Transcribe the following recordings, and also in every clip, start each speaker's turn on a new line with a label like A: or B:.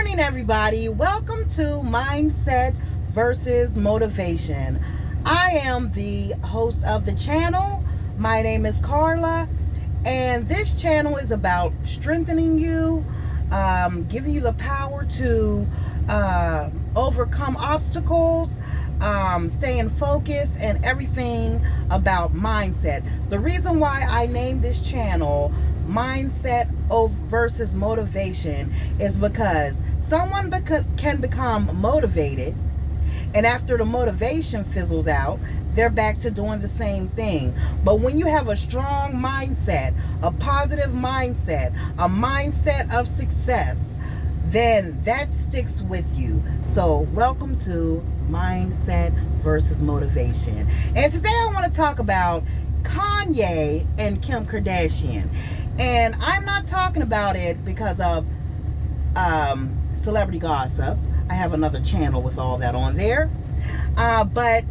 A: morning, everybody. Welcome to Mindset versus Motivation. I am the host of the channel. My name is Carla, and this channel is about strengthening you, giving you the power to overcome obstacles, staying focused, and everything about mindset. The reason why I named this channel Mindset versus Motivation is because someone can become motivated, and after the motivation fizzles out, they're back to doing the same thing. But when you have a strong mindset, a positive mindset, a mindset of success, then that sticks with you. So welcome to Mindset versus Motivation. And today I want to talk about Kanye and Kim Kardashian. And I'm not talking about it because of celebrity gossip. I have another channel with all that on there. But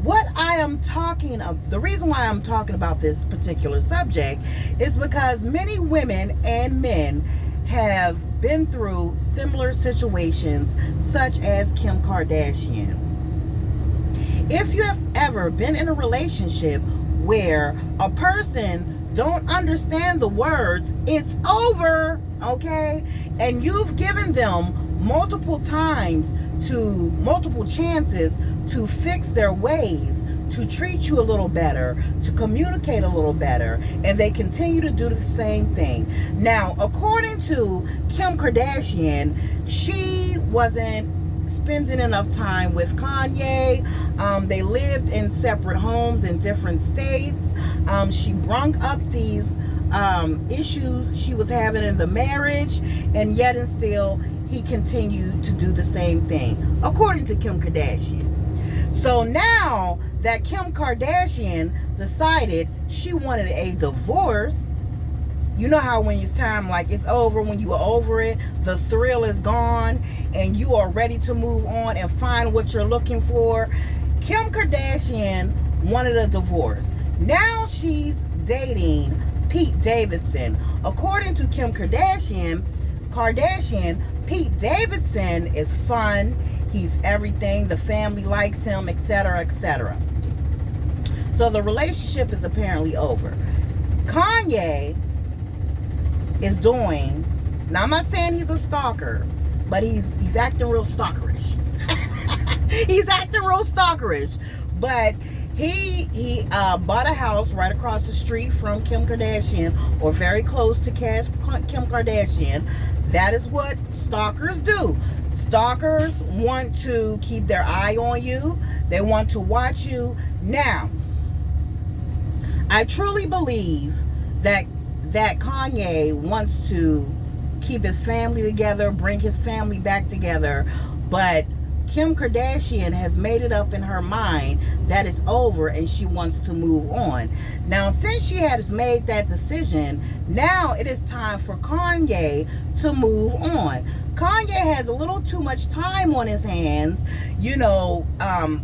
A: what I am talking of, the reason why I'm talking about this particular subject is because many women and men have been through similar situations, such as Kim Kardashian. If you have ever been in a relationship where a person don't understand the words "it's over," okay, and you've given them multiple chances to fix their ways, to treat you a little better, to communicate a little better, and they continue to do the same thing. Now, according to Kim Kardashian, she wasn't spending enough time with Kanye. They lived in separate homes in different states. She brung up these issues she was having in the marriage, and yet and still he continued to do the same thing, according to Kim Kardashian. So now that Kim Kardashian decided she wanted a divorce, you know how when it's time, like it's over, when you are over it, the thrill is gone, and you are ready to move on and find what you're looking for. Kim Kardashian wanted a divorce. Now she's dating Pete Davidson. According to Kim Kardashian, Pete Davidson is fun. He's everything. The family likes him, etc., etc. So the relationship is apparently over. Kanye is doing, now I'm not saying he's a stalker, but he's acting real stalkerish. He's acting real stalkerish. But he bought a house right across the street from Kim Kardashian, or very close to Kim Kardashian. That is what stalkers do. Stalkers want to keep their eye on you. They want to watch you. Now, I truly believe that Kanye wants to keep his family together, bring his family back together, but Kim Kardashian has made it up in her mind that it's over and she wants to move on. Now, since she has made that decision, now it is time for Kanye to move on. Kanye has a little too much time on his hands,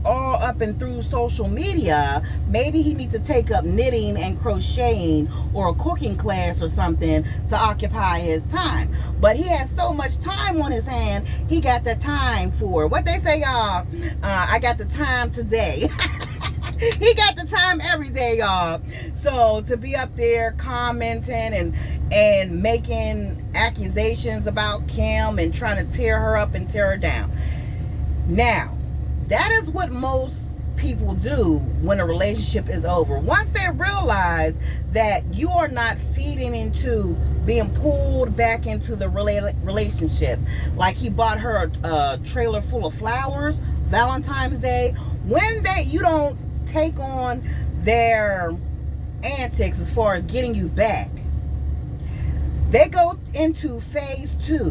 A: all up and through social media. Maybe he needs to take up knitting and crocheting or a cooking class or something to occupy his time. But he has so much time on his hand, he got the time for what they say, y'all. I got the time today. He got the time every day, y'all. So to be up there commenting and making accusations about Kim and trying to tear her up and tear her down. Now, that is what most people do when a relationship is over. Once they realize that you are not feeding into being pulled back into the relationship, like he bought her a trailer full of flowers, Valentine's Day, when you don't take on their antics as far as getting you back, they go into phase 2,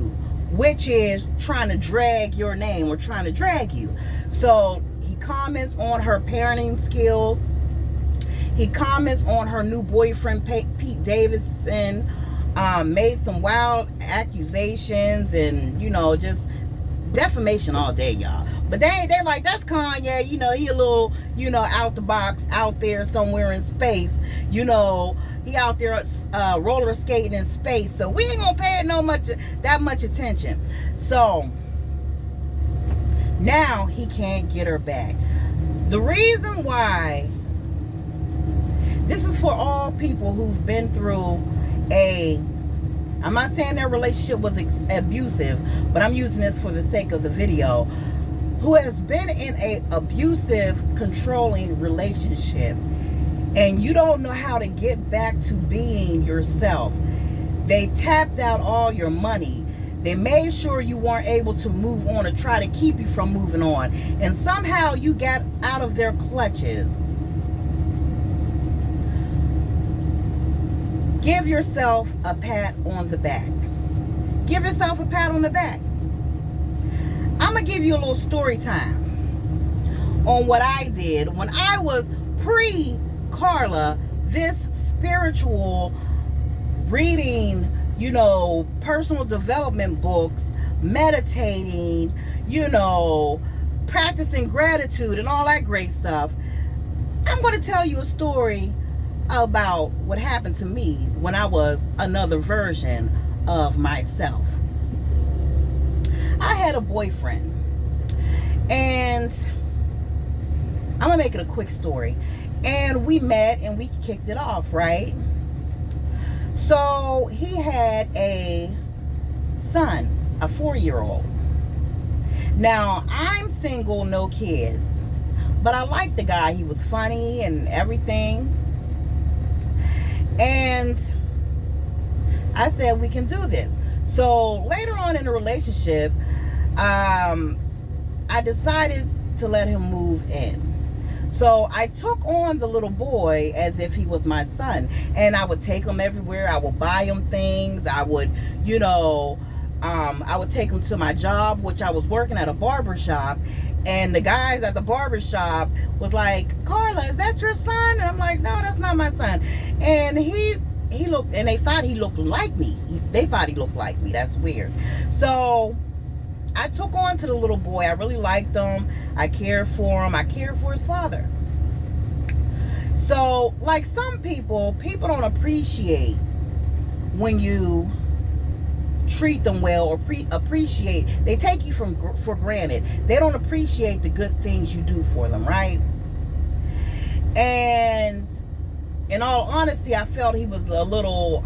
A: which is trying to drag your name or trying to drag you. So he comments on her parenting skills. He comments on her new boyfriend, Pete Davidson. Made some wild accusations and, just defamation all day, y'all. But they like, that's Kanye. He a little, out the box, out there somewhere in space. He out there roller skating in space, so we ain't gonna pay it that much attention. So now he can't get her back. The reason why, this is for all people who've been through I'm not saying their relationship was abusive, but I'm using this for the sake of the video, who has been in a abusive, controlling relationship, and you don't know how to get back to being yourself. They tapped out all your money. They made sure you weren't able to move on, or try to keep you from moving on. And somehow you got out of their clutches. Give yourself a pat on the back. Give yourself a pat on the back. I'm going to give you a little story time on what I did when I was pre-Carla, this spiritual reading, personal development books, meditating, practicing gratitude and all that great stuff. I'm going to tell you a story about what happened to me when I was another version of myself. I had a boyfriend, and I'm going to make it a quick story. And we met and we kicked it off, right? So he had a son, a 4-year-old. Now, I'm single, no kids. But I liked the guy. He was funny and everything. And I said, we can do this. So later on in the relationship, I decided to let him move in. So I took on the little boy as if he was my son, and I would take him everywhere. I would buy him things. I would, I would take him to my job, which I was working at a barber shop, and the guys at the barber shop was like, Carla, is that your son? And I'm like, no, that's not my son. And he looked, and they thought he looked like me. They thought he looked like me. That's weird. So I took on to the little boy. I really liked him. I cared for him. I cared for his father. So, like some people don't appreciate when you treat them well, or appreciate. They take you for granted. They don't appreciate the good things you do for them, right? And in all honesty, I felt he was a little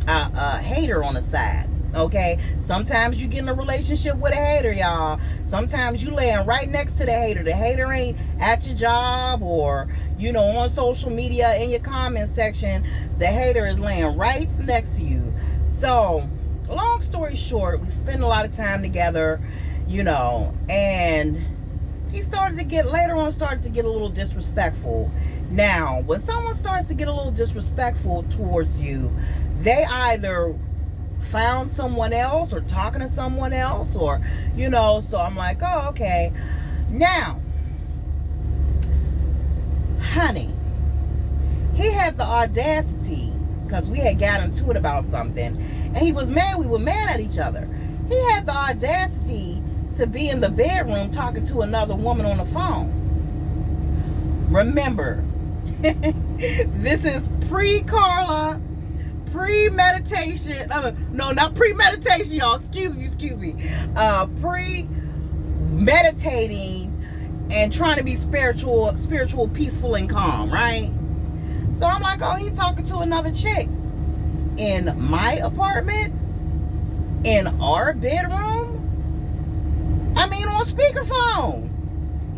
A: hater on the side. Okay, sometimes you get in a relationship with a hater, y'all. Sometimes you laying right next to the hater. The hater ain't at your job or, on social media in your comment section. The hater is laying right next to you. So, long story short, we spend a lot of time together, and he later on started to get a little disrespectful. Now, when someone starts to get a little disrespectful towards you, they either found someone else or talking to someone else, or so I'm like, oh, okay. Now, honey, he had the audacity, because we had got into it about something, and he was mad. We were mad at each other. He had the audacity to be in the bedroom talking to another woman on the phone. Remember, this is pre-Carla, pre-meditation. No, not pre-meditation, y'all. Excuse me. Pre-meditating and trying to be spiritual, peaceful, and calm, right? So I'm like, oh, he talking to another chick in my apartment, in our bedroom. I mean, on speakerphone.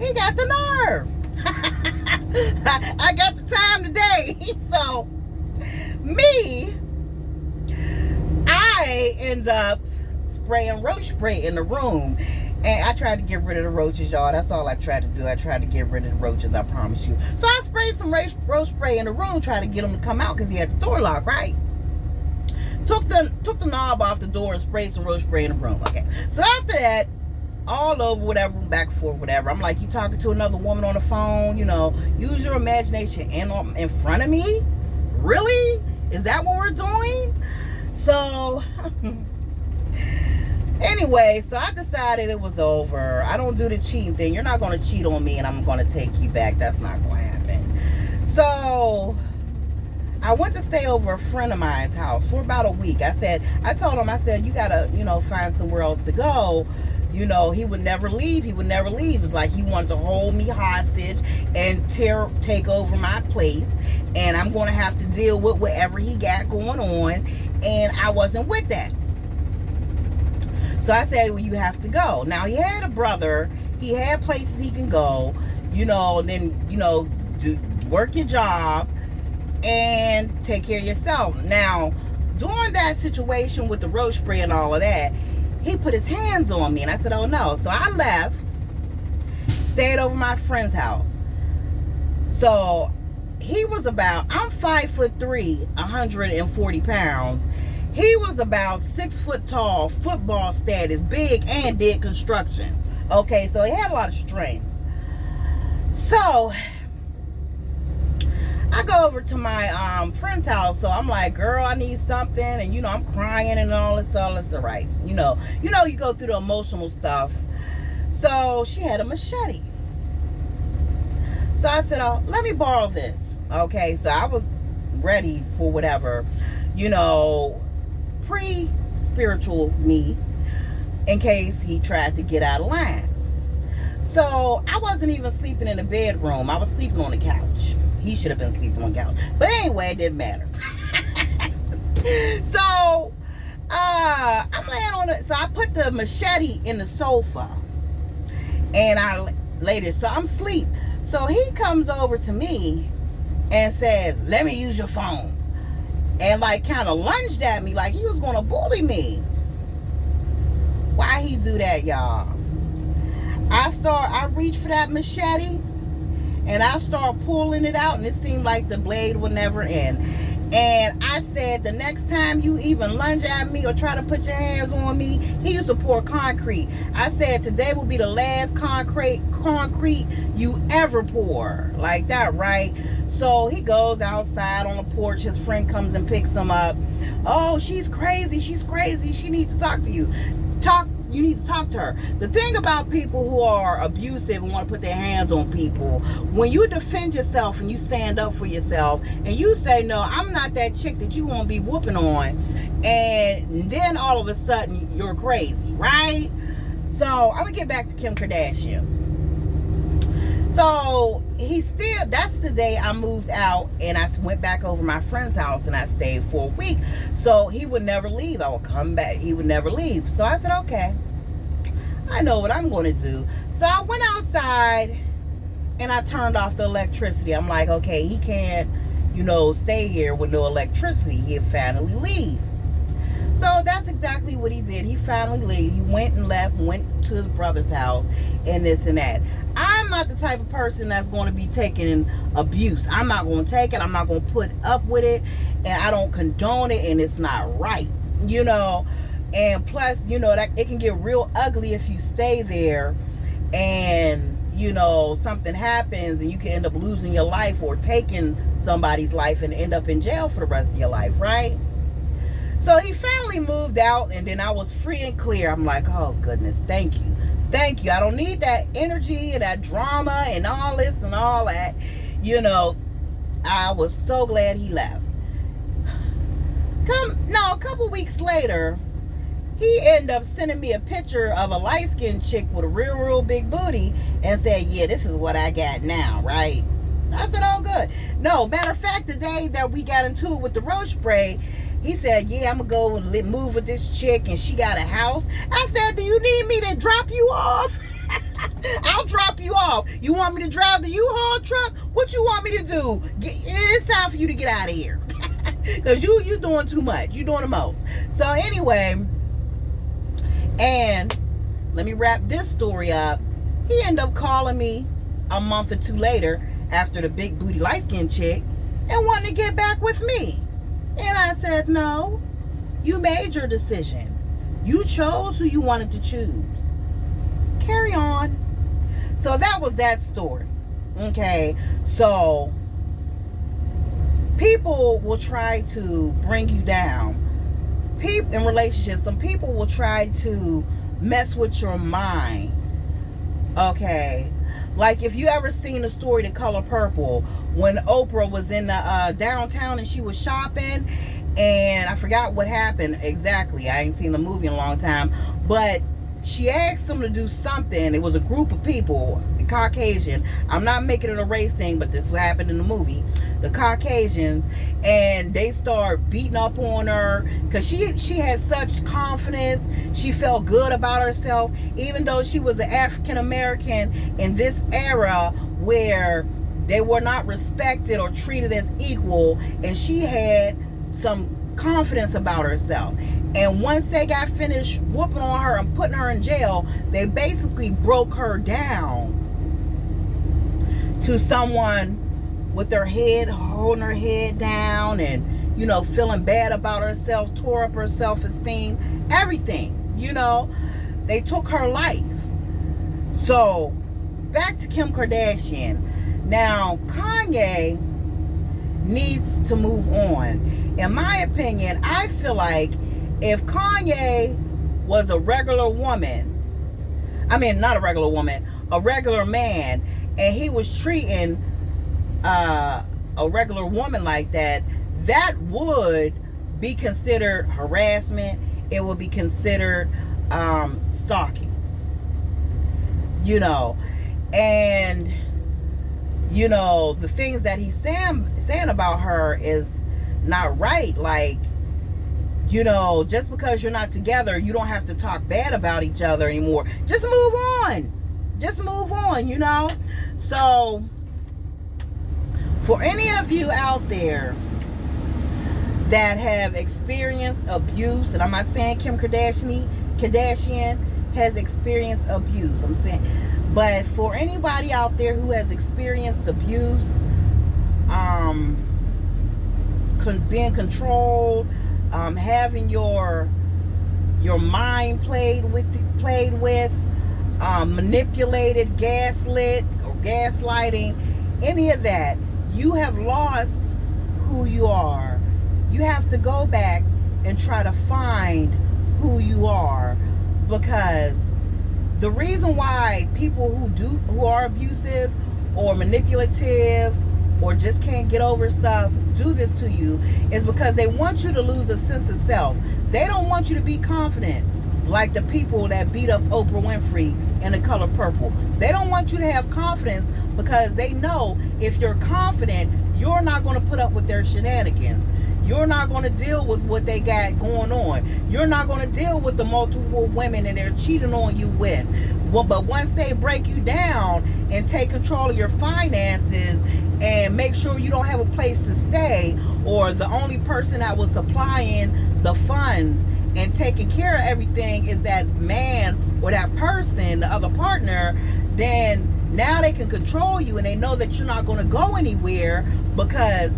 A: He got the nerve. I got the time today. So me, I end up spraying roach spray in the room, and I tried to get rid of the roaches, y'all. That's all I tried to do. I tried to get rid of the roaches, I promise you. So I sprayed some roach spray in the room, trying to get him to come out, because he had the door locked, right? Took the knob off the door and sprayed some roach spray in the room. Okay, so after that, all over, whatever, back and forth, whatever. I'm like, you talking to another woman on the phone, use your imagination in front of me? Really? Is that what we're doing? So anyway, so I decided it was over. I don't do the cheating thing. You're not going to cheat on me and I'm going to take you back. That's not going to happen. So I went to stay over a friend of mine's house for about a week. I told him, I said, you gotta, find somewhere else to go. He would never leave. He would never leave. It's like he wanted to hold me hostage and take over my place. And I'm going to have to deal with whatever he got going on. And I wasn't with that. So I said, well, you have to go. Now, he had a brother. He had places he can go, and then, work your job and take care of yourself. Now, during that situation with the roach spray and all of that, he put his hands on me, and I said, oh no. So I left, stayed over my friend's house. So he was I'm 5'3", 140 pounds. He was about 6 foot tall, football status, big, and did construction. Okay, so he had a lot of strength. So I go over to my friend's house. So I'm like, girl, I need something, and I'm crying and all this. All right. You go through the emotional stuff. So she had a machete. So I said, oh, let me borrow this. Okay, so I was ready for whatever, pre-spiritual me, in case he tried to get out of line. So I wasn't even sleeping in the bedroom. I was sleeping on the couch. He should have been sleeping on the couch. But anyway, it didn't matter. So I'm laying on it. So I put the machete in the sofa. And I laid it. So I'm asleep. So he comes over to me and says, let me use your phone. And kind of lunged at me like he was going to bully me. Why he do that, y'all? I reached for that machete. And I started pulling it out, and it seemed like the blade would never end. And I said, the next time you even lunge at me or try to put your hands on me, he used to pour concrete. I said, today will be the last concrete you ever pour. Like that, right? So he goes outside on the porch. His friend comes and picks him up. Oh, she's crazy. She's crazy. She needs to talk to you. You need to talk to her. The thing about people who are abusive and want to put their hands on people, when you defend yourself and you stand up for yourself and you say, no, I'm not that chick that you want to be whooping on, and then all of a sudden you're crazy, right? So I'm going to get back to Kim Kardashian. So that's the day I moved out, and I went back over my friend's house, and I stayed for a week. So he would never leave. I would come back. He would never leave. So I said, okay, I know what I'm going to do. So I went outside, and I turned off the electricity. I'm like, okay, he can't, stay here with no electricity. He'll finally leave. So that's exactly what he did. He finally left. He went and left, went to his brother's house, and this and that. I'm not the type of person that's going to be taking abuse. I'm not going to take it. I'm not going to put up with it. And I don't condone it. And it's not right. And plus, that it can get real ugly if you stay there and, something happens and you can end up losing your life or taking somebody's life and end up in jail for the rest of your life, right? So he finally moved out, and then I was free and clear. I'm like, oh, goodness, thank you. Thank you. I don't need that energy and that drama and all this and all that. I was so glad he left. A couple weeks later, he ended up sending me a picture of a light-skinned chick with a real big booty and said, yeah, this is what I got now, right? I said, oh, good. No, matter of fact, the day that we got into it with the roach spray, he said, yeah, I'm going to go and move with this chick, and she got a house. I said, do you need me to drop you off? I'll drop you off. You want me to drive the U-Haul truck? What you want me to do? It's time for you to get out of here. Because you're doing too much. You're doing the most. So anyway, and let me wrap this story up. He ended up calling me a month or two later after the big booty light-skinned chick and wanted to get back with me. And I said, no, you made your decision. You chose who you wanted to choose. Carry on. So that was that story. Okay. So people will try to bring you down. In relationships, some people will try to mess with your mind. Okay. Like if you ever seen the story The Color Purple, when Oprah was in the downtown and she was shopping, and I forgot what happened exactly. I ain't seen the movie in a long time, but she asked them to do something. It was a group of people, Caucasian. I'm not making it a race thing, but this happened in the movie. The Caucasians, and they start beating up on her because she had such confidence. She felt good about herself, even though she was an African American in this era where they were not respected or treated as equal, and she had some confidence about herself. And once they got finished whooping on her and putting her in jail, they basically broke her down to someone with her head, holding her head down, and feeling bad about herself, tore up her self-esteem, everything. They took her life. So back to Kim Kardashian. Now Kanye needs to move on. In my opinion, I feel like if Kanye was a regular woman, not a regular woman, a regular man, and he was treating a regular woman like that, that would be considered harassment. It would be considered stalking. And the things that he's saying about her is not right. Like, just because you're not together, you don't have to talk bad about each other anymore. Just move on. So for any of you out there that have experienced abuse, and I'm not saying Kim Kardashian has experienced abuse, I'm saying, but for anybody out there who has experienced abuse, being controlled, having your mind played with, manipulated, gaslit, or gaslighting, any of that, you have lost who you are. You have to go back and try to find who you are, because the reason why people who are abusive or manipulative or just can't get over stuff do this to you is because they want you to lose a sense of self. They don't want you to be confident like the people that beat up Oprah Winfrey in The Color Purple. They don't want you to have confidence because they know if you're confident, you're not going to put up with their shenanigans. You're not going to deal with what they got going on. You're not going to deal with the multiple women that they're cheating on you with. Well, but once they break you down and take control of your finances and make sure you don't have a place to stay, or the only person that was supplying the funds and taking care of everything is that man or that person, the other partner, then now they can control you, and they know that you're not going to go anywhere because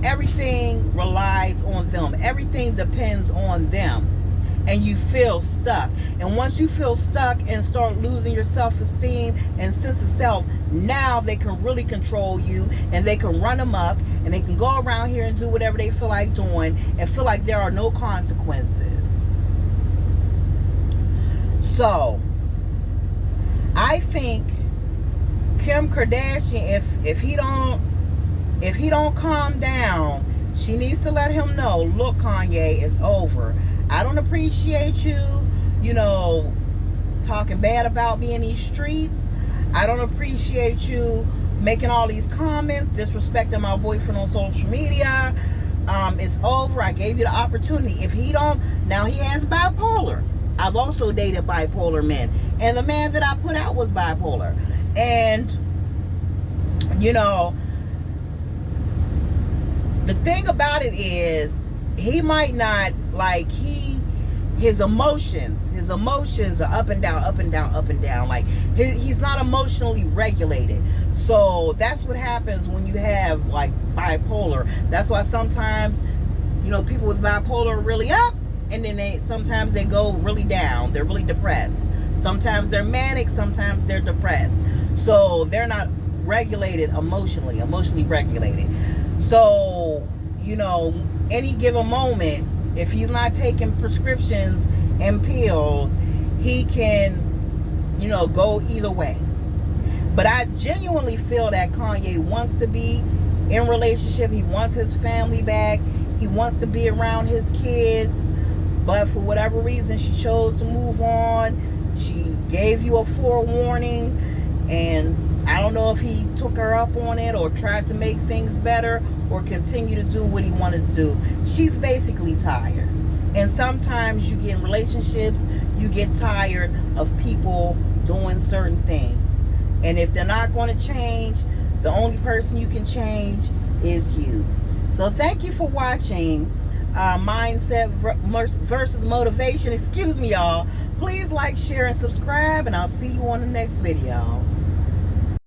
A: everything relies on them. Everything depends on them. And you feel stuck. And once you feel stuck and start losing your self-esteem and sense of self, now they can really control you, and they can run them up, and they can go around here and do whatever they feel like doing and feel like there are no consequences. So I think Kim Kardashian, if he don't calm down, she needs to let him know, look, Kanye, it's over. I don't appreciate you, talking bad about me in these streets. I don't appreciate you making all these comments, disrespecting my boyfriend on social media. It's over. I gave you the opportunity. If he don't, now he has bipolar. I've also dated bipolar men, and the man that I put out was bipolar. And the thing about it is, he might not, like, his emotions are up and down, up and down, up and down. Like, he's not emotionally regulated. So that's what happens when you have, like, bipolar. That's why sometimes, people with bipolar are really up, and then sometimes they go really down. They're really depressed. Sometimes they're manic, sometimes they're depressed. So they're not regulated emotionally regulated. So, any given moment, if he's not taking prescriptions and pills, he can, go either way. But I genuinely feel that Kanye wants to be in relationship. He wants his family back. He wants to be around his kids. But for whatever reason, she chose to move on. She gave you a forewarning. And I don't know if he took her up on it or tried to make things better or continue to do what he wanted to do. She's basically tired. And sometimes you get in relationships, you get tired of people doing certain things. And if they're not going to change, the only person you can change is you. So thank you for watching Mindset versus Motivation. Excuse me, y'all. Please like, share, and subscribe, and I'll see you on the next video.